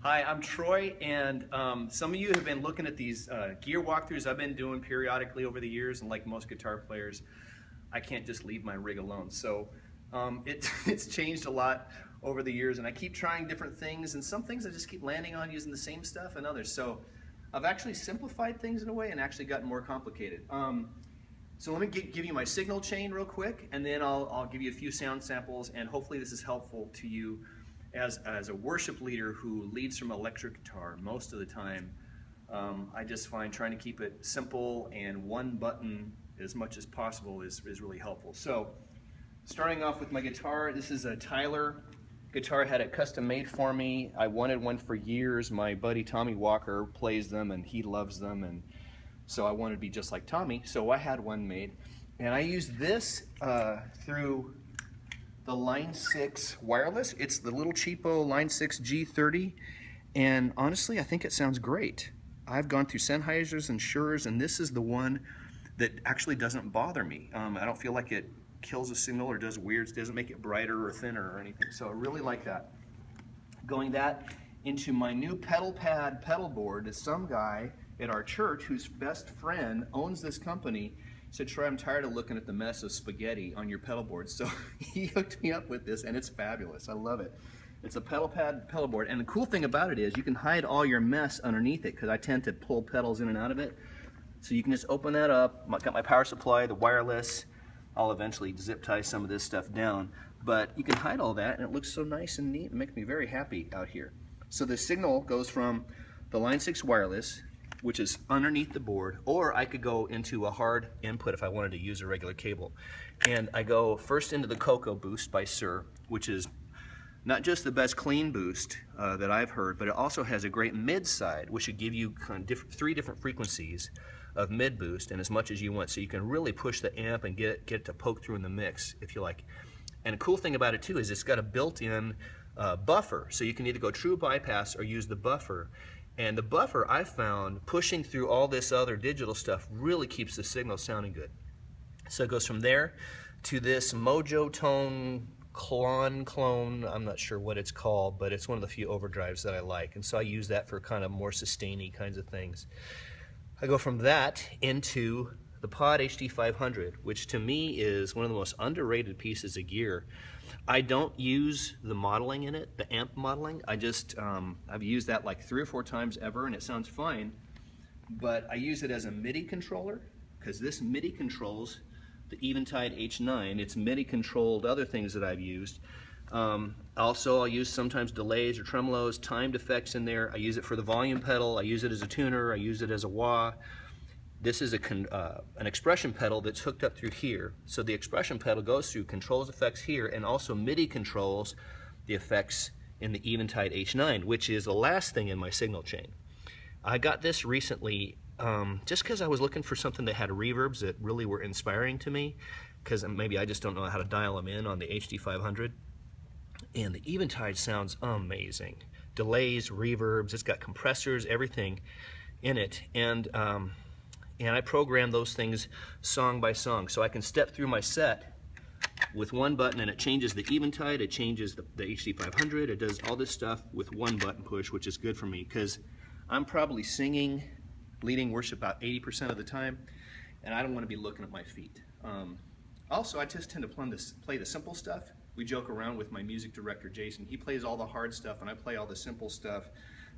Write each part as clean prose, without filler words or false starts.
Hi, I'm Troy, and some of you have been looking at these gear walkthroughs I've been doing periodically over the years, and like most guitar players, I can't just leave my rig alone. So it's changed a lot over the years, and I keep trying different things, and some things I just keep landing on using the same stuff, and others. So I've actually simplified things in a way and actually gotten more complicated. So let me give you my signal chain real quick, and then I'll give you a few sound samples, and hopefully this is helpful to you as a worship leader who leads from electric guitar most of the time. I just find trying to keep it simple and one button as much as possible is really helpful. So starting off with my guitar, this is a Tyler guitar. I had it custom made for me. I wanted one for years. My buddy Tommy Walker plays them and he loves them, and so I wanted to be just like Tommy, so I had one made. And I used this through the Line 6 wireless. It's the little cheapo Line 6 G30, and honestly I think it sounds great. I've gone through Sennheisers and Schur's, and this is the one that actually doesn't bother me. I don't feel like it kills a signal or does weird, doesn't make it brighter or thinner or anything, so I really like that. Going that into my new pedal pad pedal board is some guy at our church whose best friend owns this company. Said, Troy, I'm tired of looking at the mess of spaghetti on your pedal board. So he hooked me up with this, and it's fabulous. I love it. It's a pedal pad pedal board, and the cool thing about it is you can hide all your mess underneath it, because I tend to pull pedals in and out of it. So you can just open that up. I've got my power supply, the wireless. I'll eventually zip tie some of this stuff down, but you can hide all that, and it looks so nice and neat and makes me very happy out here. So the signal goes from the Line 6 wireless, which is underneath the board, or I could go into a hard input if I wanted to use a regular cable. And I go first into the Coco Boost by Suhr, which is not just the best clean boost that I've heard, but it also has a great mid side, which should give you three different frequencies of mid boost and as much as you want, so you can really push the amp and get it to poke through in the mix if you like. And the cool thing about it too is it's got a built-in buffer, so you can either go true bypass or use the buffer. And the buffer, I found, pushing through all this other digital stuff really keeps the signal sounding good. So it goes from there to this Mojo Tone clone, I'm not sure what it's called, but it's one of the few overdrives that I like. And so I use that for kind of more sustainy kinds of things. I go from that into the Pod HD500, which to me is one of the most underrated pieces of gear. I don't use the modeling in it, the amp modeling. I just, I've used that like 3 or 4 times ever, and it sounds fine. But I use it as a MIDI controller, because this MIDI controls the Eventide H9. It's MIDI controlled other things that I've used. Also, I'll use sometimes delays or tremolos, timed effects in there. I use it for the volume pedal. I use it as a tuner. I use it as a wah. This is an expression pedal that's hooked up through here. So the expression pedal goes through, controls effects here, and also MIDI controls the effects in the Eventide H9, which is the last thing in my signal chain. I got this recently just because I was looking for something that had reverbs that really were inspiring to me, because maybe I just don't know how to dial them in on the HD500. And the Eventide sounds amazing. Delays, reverbs, it's got compressors, everything in it. And I program those things song by song, so I can step through my set with one button, and it changes the Eventide, it changes the HD500, it does all this stuff with one button push, which is good for me because I'm probably singing, leading worship about 80% of the time, and I don't want to be looking at my feet. Also, I just tend to play the simple stuff. We joke around with my music director, Jason. He plays all the hard stuff, and I play all the simple stuff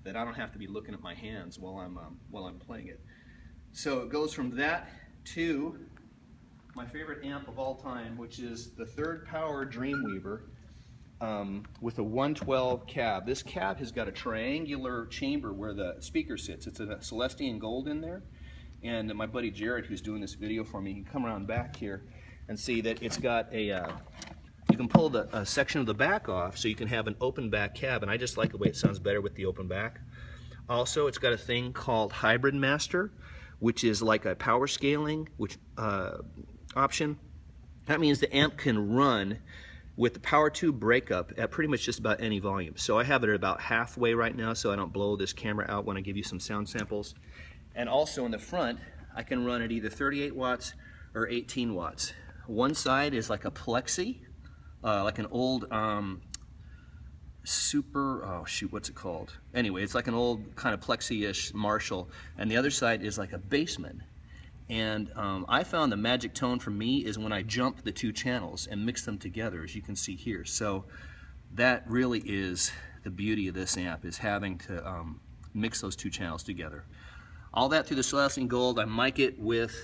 that I don't have to be looking at my hands while I'm playing it. So it goes from that to my favorite amp of all time, which is the Third Power Dreamweaver with a 112 cab. This cab has got a triangular chamber where the speaker sits. It's a Celestian gold in there. And my buddy Jared, who's doing this video for me, he can come around back here and see that it's got a, you can pull a section of the back off so you can have an open back cab, and I just like the way it sounds better with the open back. Also, it's got a thing called Hybrid Master, which is like a power scaling option. That means the amp can run with the Power 2 breakup at pretty much just about any volume. So I have it at about halfway right now, so I don't blow this camera out when I give you some sound samples. And also in the front, I can run at either 38 watts or 18 watts. One side is like a plexi, like an old Super, oh shoot, what's it called? Anyway, it's like an old kind of Plexi-ish Marshall, and the other side is like a Bassman. And I found the magic tone for me is when I jump the two channels and mix them together, as you can see here. So that really is the beauty of this amp, is having to mix those two channels together. All that through the Celestine Gold. I mic it with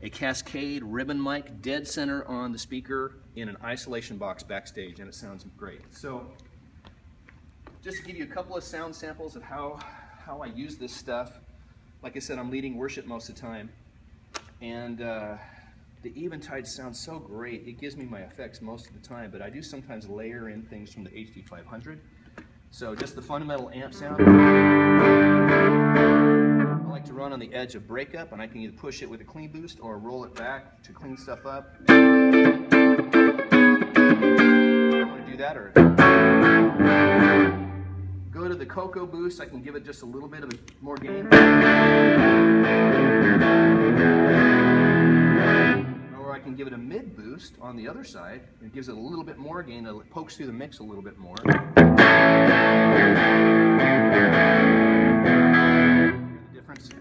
a Cascade ribbon mic, dead center on the speaker in an isolation box backstage, and it sounds great. So just to give you a couple of sound samples of how I use this stuff, like I said, I'm leading worship most of the time, and the Eventide sounds so great. It gives me my effects most of the time, but I do sometimes layer in things from the HD500. So just the fundamental amp sound. I like to run on the edge of breakup, and I can either push it with a clean boost or roll it back to clean stuff up. I want to do that, or go to the Coco boost. I can give it just a little bit of more gain. Or I can give it a mid boost on the other side. It gives it a little bit more gain. It pokes through the mix a little bit more. The difference. So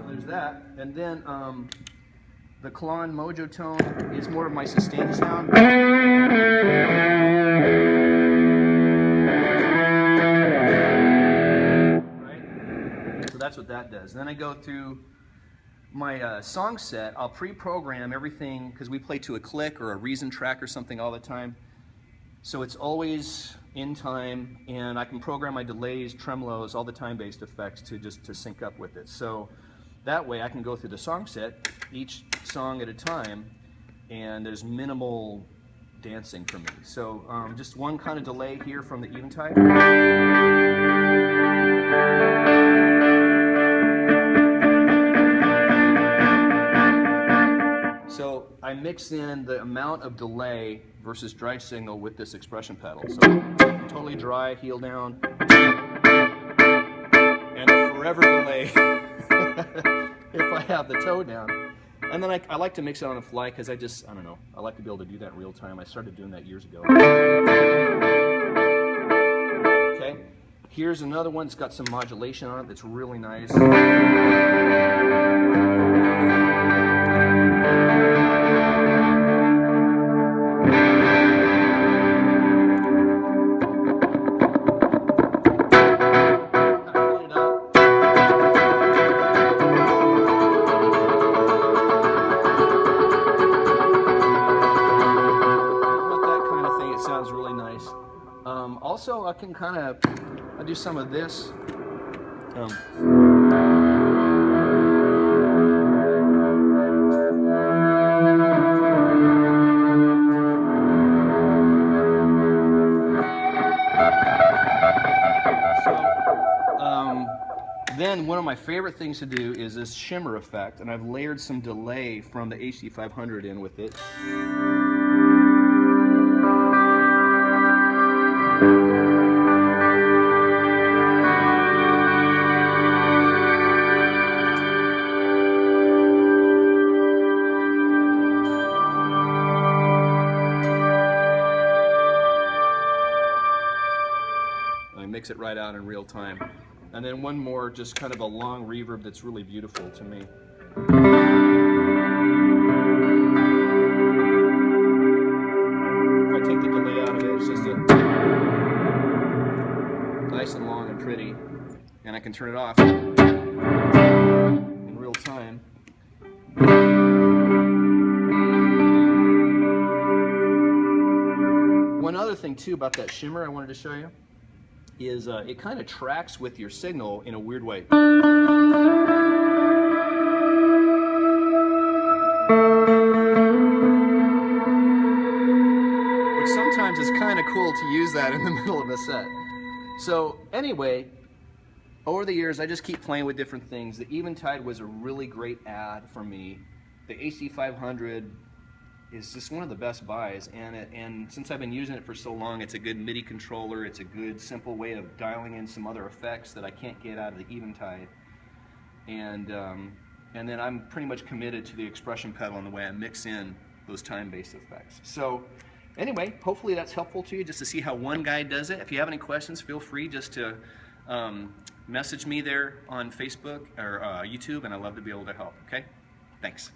there's that. And then the Klon Mojo tone is more of my sustained sound. That's what that does. Then I go through my song set. I'll pre-program everything, because we play to a click or a reason track or something all the time. So it's always in time, and I can program my delays, tremolos, all the time-based effects to sync up with it. So that way I can go through the song set, each song at a time, and there's minimal dancing for me. So just one kind of delay here from the Eventide. So I mix in the amount of delay versus dry signal with this expression pedal. So totally dry, heel down, and forever delay if I have the toe down. And then I like to mix it on the fly, because I don't know, I like to be able to do that in real time. I started doing that years ago. Okay, here's another one that's got some modulation on it that's really nice. Also, I can I do some of this. Then one of my favorite things to do is this shimmer effect, and I've layered some delay from the HD500 in with it. Mix it right out in real time. And then one more, just kind of a long reverb that's really beautiful to me. If I take the delay out of it, it's just nice and long and pretty. And I can turn it off in real time. One other thing too about that shimmer I wanted to show you is it kind of tracks with your signal in a weird way. Which sometimes is kind of cool to use that in the middle of a set. So anyway, over the years I just keep playing with different things. The Eventide was a really great ad for me. The HD500 is just one of the best buys, and since I've been using it for so long, it's a good MIDI controller. It's a good simple way of dialing in some other effects that I can't get out of the Eventide. And and then I'm pretty much committed to the expression pedal and the way I mix in those time-based effects. So anyway, hopefully that's helpful to you just to see how one guy does it. If you have any questions, feel free just to message me there on Facebook or YouTube, and I'd love to be able to help. Okay? Thanks.